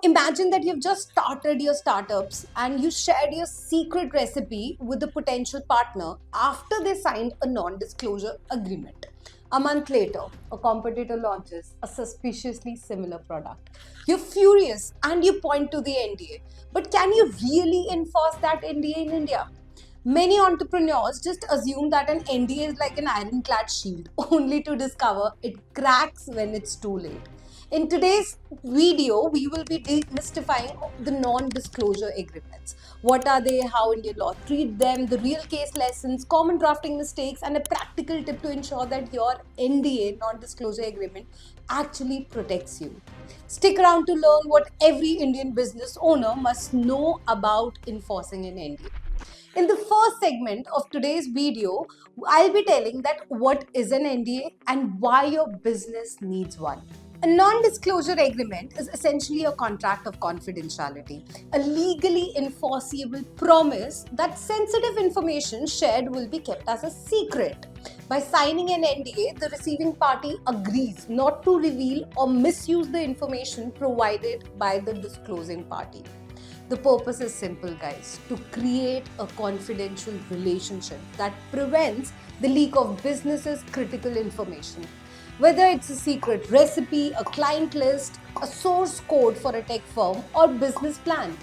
imagine that you've just started your startups and you shared your secret recipe with a potential partner after they signed a non disclosure agreement. A month later, a competitor launches a suspiciously similar product. You're furious and you point to the NDA. But can you really enforce that NDA in India? Many entrepreneurs just assume that an NDA is like an ironclad shield, only to discover it cracks when it's too late. In today's video, we will be demystifying the non-disclosure agreements. What are they, how Indian law treat them, the real case lessons, common drafting mistakes, and a practical tip to ensure that your NDA, non-disclosure agreement, actually protects you. Stick around to learn what every Indian business owner must know about enforcing an NDA. In the first segment of today's video, I'll be telling that what is an NDA and why your business needs one. A non-disclosure agreement is essentially a contract of confidentiality, a legally enforceable promise that sensitive information shared will be kept as a secret. By signing an NDA, the receiving party agrees not to reveal or misuse the information provided by the disclosing party. The purpose is simple, guys, to create a confidential relationship that prevents the leak of business's critical information. Whether it's a secret recipe, a client list, a source code for a tech firm, or business plan.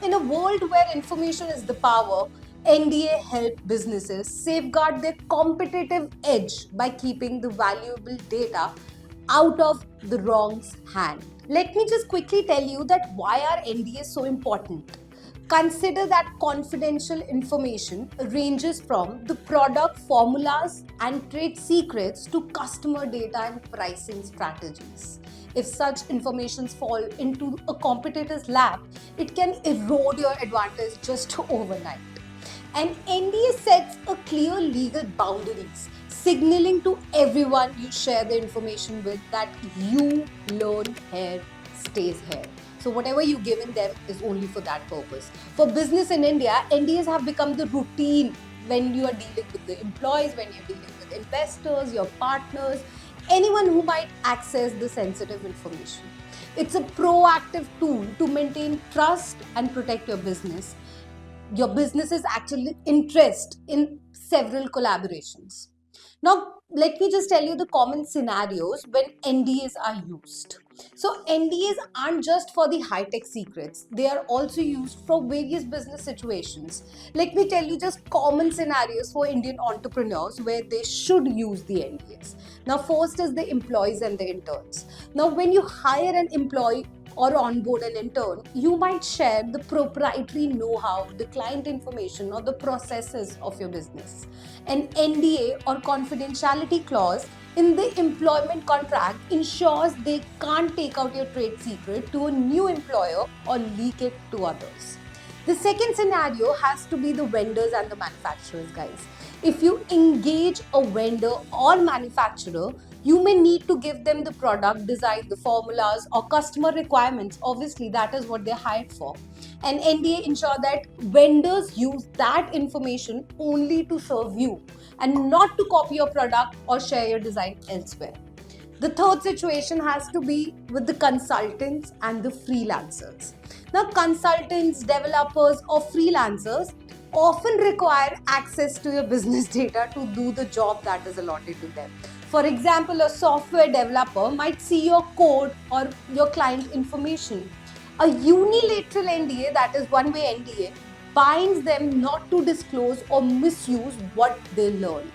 In a world where information is the power, NDA help businesses safeguard their competitive edge by keeping the valuable data out of the wrong's hand. Let me just quickly tell you that why are NDAs so important. Consider that confidential information ranges from the product formulas and trade secrets to customer data and pricing strategies. If such information fall into a competitor's lap, it can erode your advantage just overnight. And NDA sets a clear legal boundaries, signaling to everyone you share the information with that you learn here stays here. So whatever you given them is only for that purpose. For business in India, NDAs have become the routine when you are dealing with the employees, when you're dealing with investors, your partners, anyone who might access the sensitive information. It's a proactive tool to maintain trust and protect your business. Your business's actually interest in several collaborations. Now, let me just tell you the common scenarios when NDAs are used. So, NDAs aren't just for the high tech secrets, they are also used for various business situations. Let me tell you just common scenarios for Indian entrepreneurs where they should use the NDAs. Now, first is the employees and the interns. Now, when you hire an employee or onboard an intern, you might share the proprietary know-how, the client information, or the processes of your business. An NDA or confidentiality clause in the employment contract ensures they can't take out your trade secret to a new employer or leak it to others. The second scenario has to be the vendors and the manufacturers, guys. If you engage a vendor or manufacturer, you may need to give them the product design, the formulas, or customer requirements. Obviously, that is what they're hired for. And NDA ensure that vendors use that information only to serve you and not to copy your product or share your design elsewhere. The third situation has to be with the consultants and the freelancers. Now, consultants, developers, or freelancers often require access to your business data to do the job that is allotted to them. For example, a software developer might see your code or your client information. A unilateral NDA, that is one way NDA, binds them not to disclose or misuse what they learn.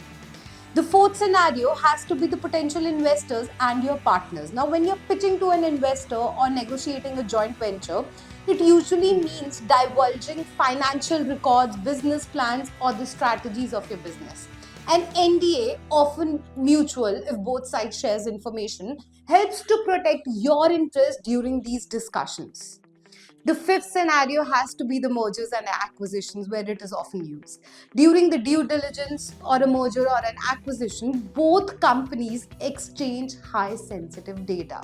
The fourth scenario has to be the potential investors and your partners. Now, when you're pitching to an investor or negotiating a joint venture, it usually means divulging financial records, business plans, or the strategies of your business. An NDA, often mutual if both sides shares information, helps to protect your interest during these discussions. The fifth scenario has to be the mergers and acquisitions where it is often used. During the due diligence or a merger or an acquisition, both companies exchange high sensitive data.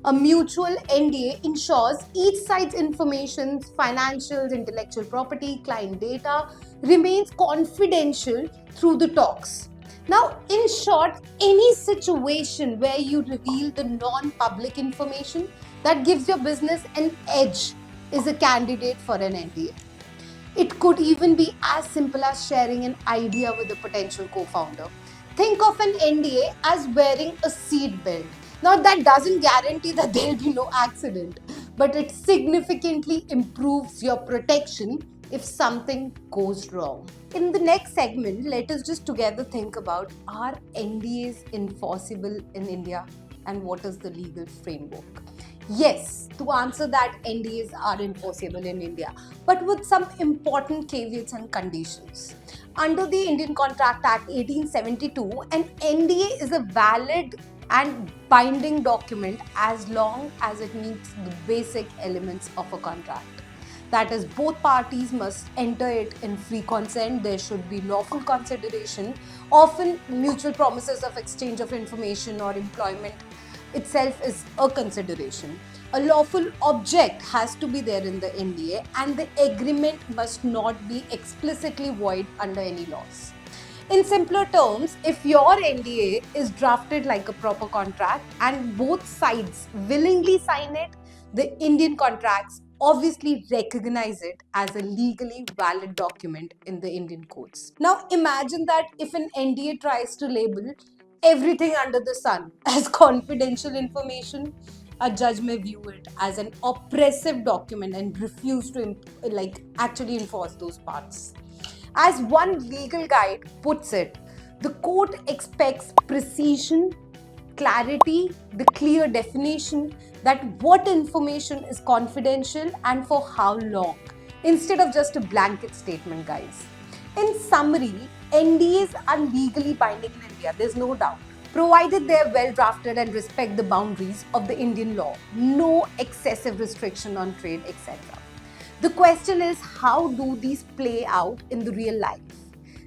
A mutual NDA ensures each side's information, financials, intellectual property, client data remains confidential through the talks. Now, in short, any situation where you reveal the non-public information that gives your business an edge is a candidate for an NDA. It could even be as simple as sharing an idea with a potential co founder. Think of an NDA as wearing a seat belt. Now, that doesn't guarantee that there'll be no accident, but it significantly improves your protection if something goes wrong. In the next segment, let us just together think about, are NDAs enforceable in India and what is the legal framework? Yes, to answer that, NDAs are enforceable in India, but with some important caveats and conditions. Under the Indian Contract Act 1872, an NDA is a valid and binding document as long as it meets the basic elements of a contract. That is, both parties must enter it in free consent, there should be lawful consideration, often mutual promises of exchange of information or employment itself is a consideration. A lawful object has to be there in the NDA, and the agreement must not be explicitly void under any laws. In simpler terms, if your NDA is drafted like a proper contract and both sides willingly sign it, the Indian contracts obviously recognize it as a legally valid document in the Indian courts. Now imagine that if an NDA tries to label everything under the sun as confidential information, a judge may view it as an oppressive document and refuse to actually enforce those parts. As one legal guide puts it, the court expects precision, clarity, the clear definition that what information is confidential and for how long, instead of just a blanket statement, guys. In summary, NDAs are legally binding in India, there's no doubt, provided they are well drafted and respect the boundaries of the Indian law, no excessive restriction on trade, etc. The question is, how do these play out in the real life?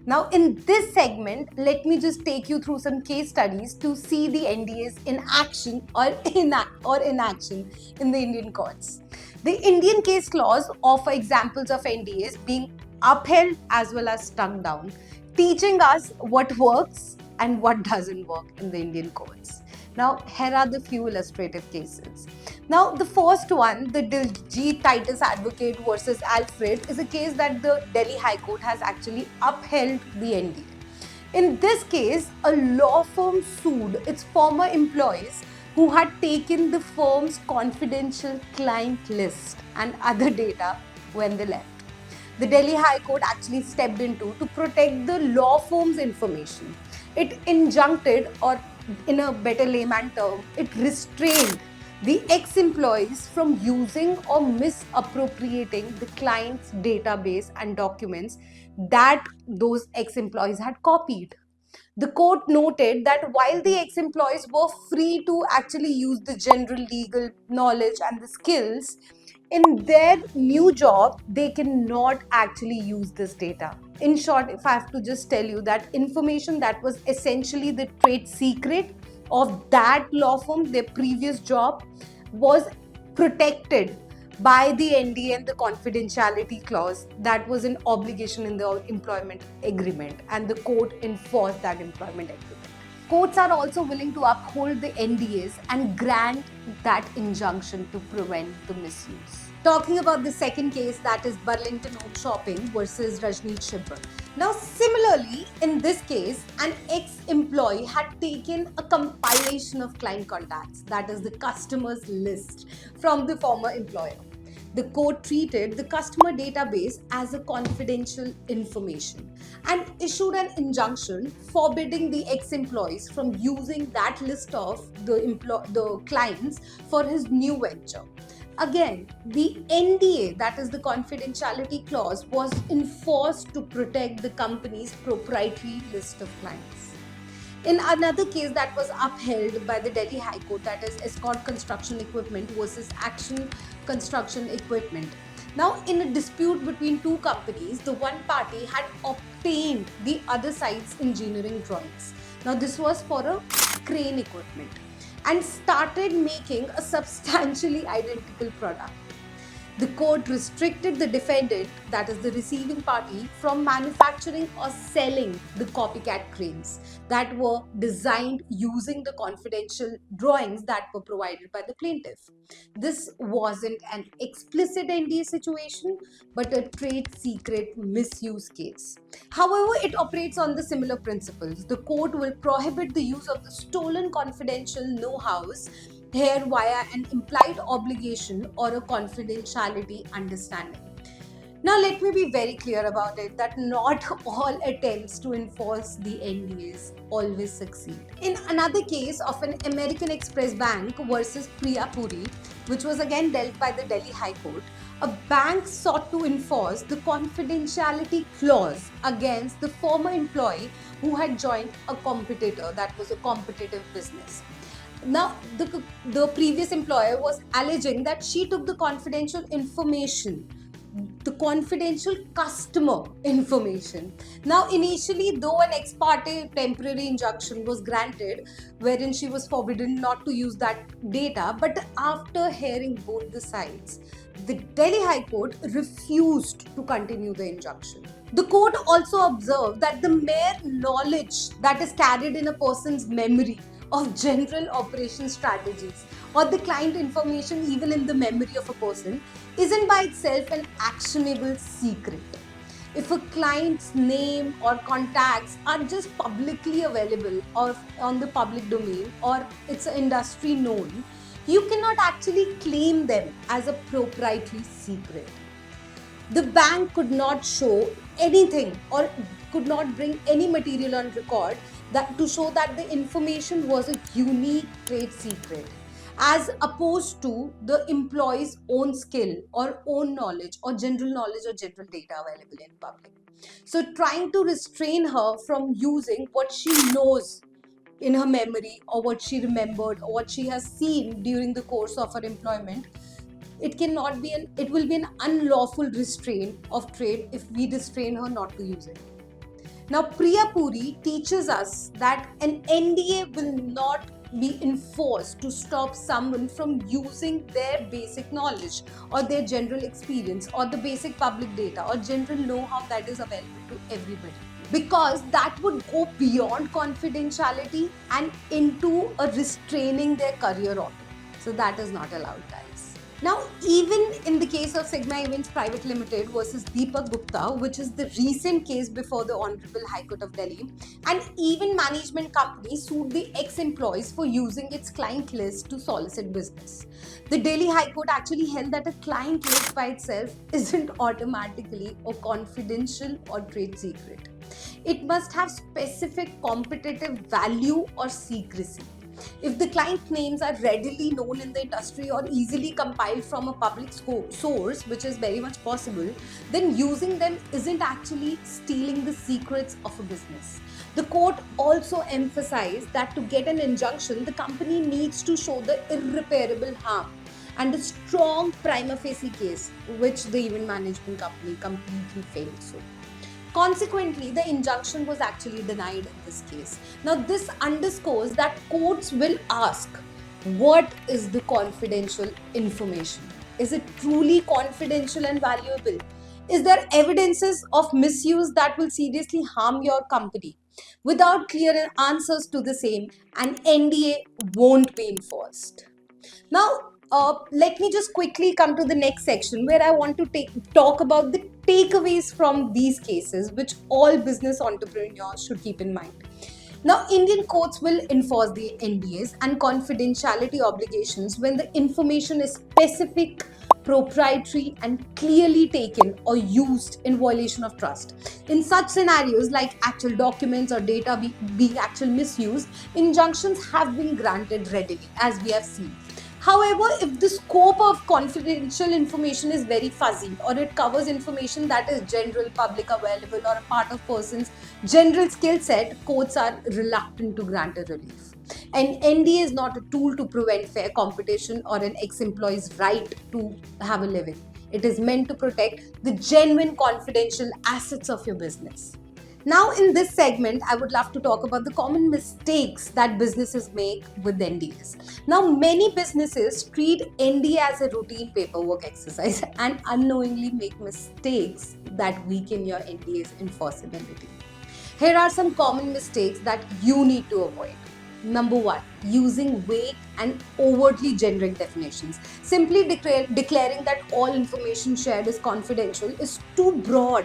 Now, in this segment, let me just take you through some case studies to see the NDAs in action or inaction in the Indian courts. The Indian case laws offer examples of NDAs being upheld as well as struck down, teaching us what works and what doesn't work in the Indian courts. Now, here are the few illustrative cases. Now, the first one, the Diljit Titus Advocate versus Alfred, is a case that the Delhi High Court has actually upheld the NDA. In this case, a law firm sued its former employees who had taken the firm's confidential client list and other data when they left. The Delhi High Court actually stepped into to protect the law firm's information. It injuncted, or in a better layman term, it restrained the ex-employees from using or misappropriating the client's database and documents that those ex-employees had copied. The court noted that while the ex-employees were free to actually use the general legal knowledge and the skills, in their new job, they cannot actually use this data. In short, if I have to just tell you that information that was essentially the trade secret of that law firm, their previous job, was protected by the NDA and the confidentiality clause that was an obligation in the employment agreement, and the court enforced that employment agreement. Courts are also willing to uphold the NDAs and grant that injunction to prevent the misuse. Talking about the second case, that is Burlington Home Shopping versus Rajneet Shippar. Now, similarly, in this case, an ex-employee had taken a compilation of client contacts, that is the customer's list, from the former employer. The court treated the customer database as a confidential information and issued an injunction forbidding the ex-employees from using that list of the clients for his new venture. Again, the NDA, that is the confidentiality clause, was enforced to protect the company's proprietary list of clients. In another case that was upheld by the Delhi High Court, that is Escort Construction Equipment versus Action Construction Equipment. Now, in a dispute between two companies, the one party had obtained the other side's engineering drawings. Now, this was for a crane equipment and started making a substantially identical product. The court restricted the defendant, that is the receiving party, from manufacturing or selling the copycat cranes that were designed using the confidential drawings that were provided by the plaintiff. This wasn't an explicit NDA situation, but a trade secret misuse case. However, it operates on the similar principles. The court will prohibit the use of the stolen confidential know-hows here via an implied obligation or a confidentiality understanding. Now, let me be very clear about it that not all attempts to enforce the NDAs always succeed. In another case of an American Express Bank versus Priya Puri, which was again dealt by the Delhi High Court, a bank sought to enforce the confidentiality clause against the former employee who had joined a competitor, that was a competitive business. Now, the previous employer was alleging that she took the confidential information, the confidential customer information. Now, initially, though an ex parte temporary injunction was granted, wherein she was forbidden not to use that data, but after hearing both the sides, the Delhi High Court refused to continue the injunction. The court also observed that the mere knowledge that is carried in a person's memory of general operation strategies or the client information even in the memory of a person isn't by itself an actionable secret. If a client's name or contacts are just publicly available or on the public domain or it's industry known, you cannot actually claim them as a proprietary secret. The bank could not show anything or could not bring any material on record that to show that the information was a unique trade secret, as opposed to the employee's own skill or own knowledge or general data available in public. So trying to restrain her from using what she knows in her memory or what she remembered or what she has seen during the course of her employment, it will be an unlawful restraint of trade if we restrain her not to use it. Now, Priya Puri teaches us that an NDA will not be enforced to stop someone from using their basic knowledge or their general experience or the basic public data or general know-how that is available to everybody, because that would go beyond confidentiality and into a restraining their career on it. So that is not allowed, guys. Now, even in the case of Sigma Events Private Limited versus Deepak Gupta, which is the recent case before the Honorable High Court of Delhi, an event management company sued the ex-employees for using its client list to solicit business. The Delhi High Court actually held that a client list by itself isn't automatically a confidential or trade secret. It must have specific competitive value or secrecy. If the client names are readily known in the industry or easily compiled from a public source, which is very much possible, then using them isn't actually stealing the secrets of a business. The court also emphasized that to get an injunction, the company needs to show the irreparable harm and a strong prima facie case, which the event management company completely failed so. Consequently, the injunction was actually denied in this case. Now, this underscores that courts will ask, what is the confidential information? Is it truly confidential and valuable? Is there evidences of misuse that will seriously harm your company? Without clear answers to the same, an NDA won't be enforced. Now, let me just quickly come to the next section where I want to talk about the takeaways from these cases, which all business entrepreneurs should keep in mind. Now, Indian courts will enforce the NDAs and confidentiality obligations when the information is specific, proprietary, and clearly taken or used in violation of trust. In such scenarios like actual documents or data being actual misused, injunctions have been granted readily, as we have seen. However, if the scope of confidential information is very fuzzy or it covers information that is general, public available or a part of person's general skill set, courts are reluctant to grant a relief. An NDA is not a tool to prevent fair competition or an ex-employee's right to have a living. It is meant to protect the genuine confidential assets of your business. Now, in this segment, I would love to talk about the common mistakes that businesses make with NDAs. Now, many businesses treat NDA as a routine paperwork exercise and unknowingly make mistakes that weaken your NDA's enforceability. Here are some common mistakes that you need to avoid. Number one, using vague and overtly generic definitions. Simply declaring that all information shared is confidential is too broad.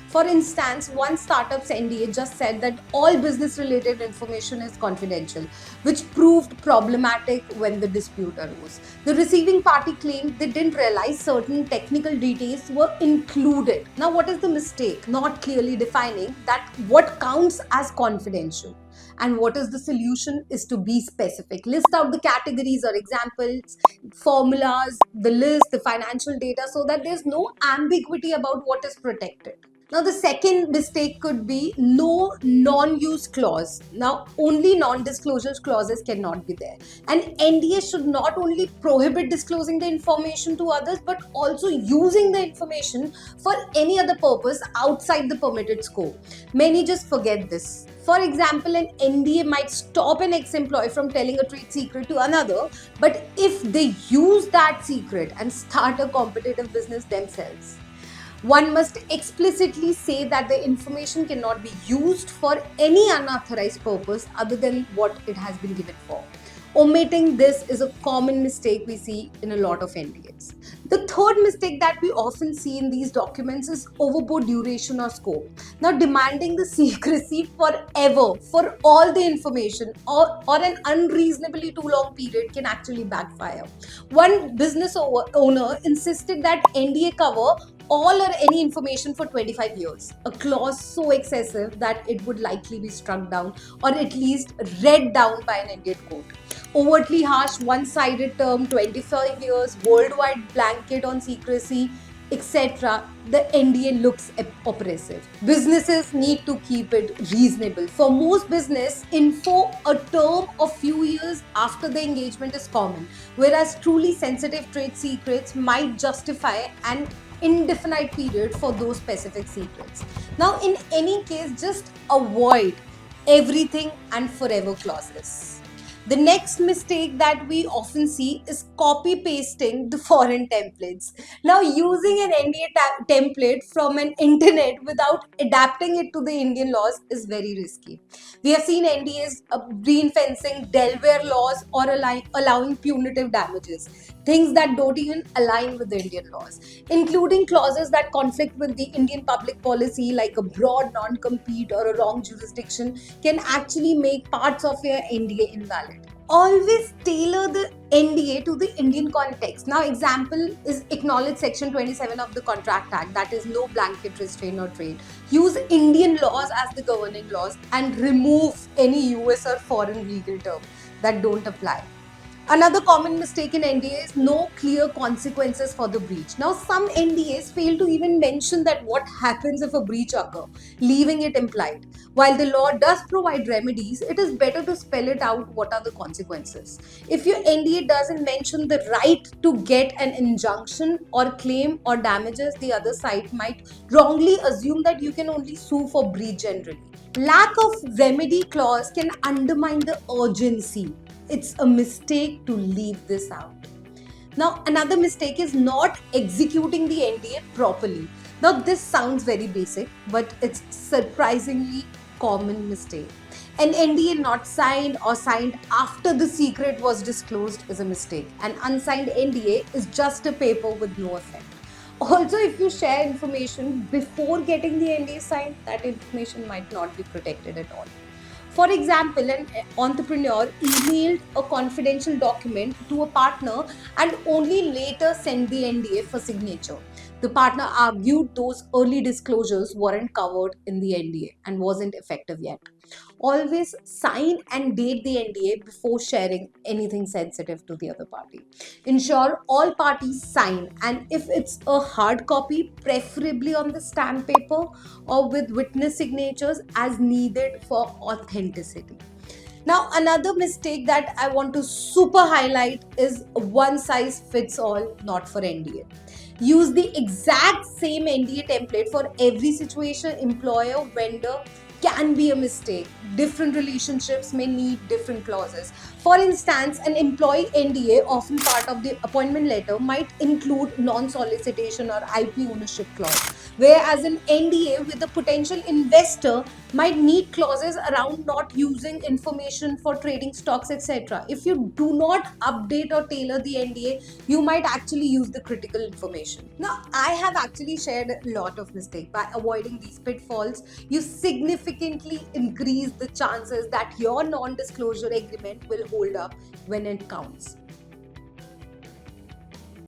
For instance, one startup's NDA just said that all business related information is confidential, which proved problematic when the dispute arose. The receiving party claimed they didn't realize certain technical details were included. Now, what is the mistake? Not clearly defining that what counts as confidential and what is the solution is to be specific. List out the categories or examples, formulas, the list, the financial data, so that there's no ambiguity about what is protected. Now, the second mistake could be no non-use clause. Now, only non-disclosure clauses cannot be there. And NDA should not only prohibit disclosing the information to others, but also using the information for any other purpose outside the permitted scope. Many just forget this. For example, an NDA might stop an ex-employee from telling a trade secret to another, but if they use that secret and start a competitive business themselves, one must explicitly say that the information cannot be used for any unauthorized purpose other than what it has been given for. Omitting this is a common mistake we see in a lot of NDAs. The third mistake that we often see in these documents is overboard duration or scope. Now, demanding the secrecy forever for all the information or an unreasonably too long period can actually backfire. One business owner insisted that NDA cover all or any information for 25 years, a clause so excessive that it would likely be struck down or at least read down by an Indian court. Overtly harsh, one-sided term, 25 years, worldwide blanket on secrecy, etc. The NDA looks oppressive. Businesses need to keep it reasonable. For most business, info, a term of few years after the engagement is common, whereas truly sensitive trade secrets might justify an indefinite period for those specific secrets. Now, in any case, just avoid everything and forever clauses. The next mistake that we often see is copy pasting the foreign templates. Now, using an NDA template from an internet without adapting it to the Indian laws is very risky. We have seen NDAs green fencing Delaware laws or allowing punitive damages, things that don't even align with the Indian laws, including clauses that conflict with the Indian public policy, like a broad non-compete or a wrong jurisdiction, can actually make parts of your NDA invalid. Always tailor the NDA to the Indian context. Now, example is acknowledge section 27 of the Contract Act, that is no blanket restraint or trade. Use Indian laws as the governing laws and remove any US or foreign legal term that don't apply. Another common mistake in NDA is no clear consequences for the breach. Now, some NDAs fail to even mention that what happens if a breach occurs, leaving it implied. While the law does provide remedies, it is better to spell it out what are the consequences. If your NDA doesn't mention the right to get an injunction or claim or damages, the other side might wrongly assume that you can only sue for breach generally. Lack of remedy clause can undermine the urgency. It's a mistake to leave this out. Now, another mistake is not executing the NDA properly. Now, this sounds very basic, but it's surprisingly common mistake. An NDA not signed or signed after the secret was disclosed is a mistake. An unsigned NDA is just a paper with no effect. Also, if you share information before getting the NDA signed, that information might not be protected at all. For example, an entrepreneur emailed a confidential document to a partner and only later sent the NDA for signature. The partner argued those early disclosures weren't covered in the NDA and wasn't effective yet. Always sign and date the NDA before sharing anything sensitive to the other party. Ensure all parties sign, and if it's a hard copy, preferably on the stamp paper or with witness signatures as needed for authenticity. Now, another mistake that I want to super highlight is one size fits all, not for NDA. Use the exact same NDA template for every situation, employer, vendor, can be a mistake. Different relationships may need different clauses. For instance, an employee NDA, often part of the appointment letter, might include non solicitation or IP ownership clause, whereas an NDA with a potential investor might need clauses around not using information for trading stocks, etc. If you do not update or tailor the NDA, you might actually use the critical information. Now, I have actually shared a lot of mistakes. By avoiding these pitfalls, you significantly increase the chances that your non-disclosure agreement will hold up when it counts.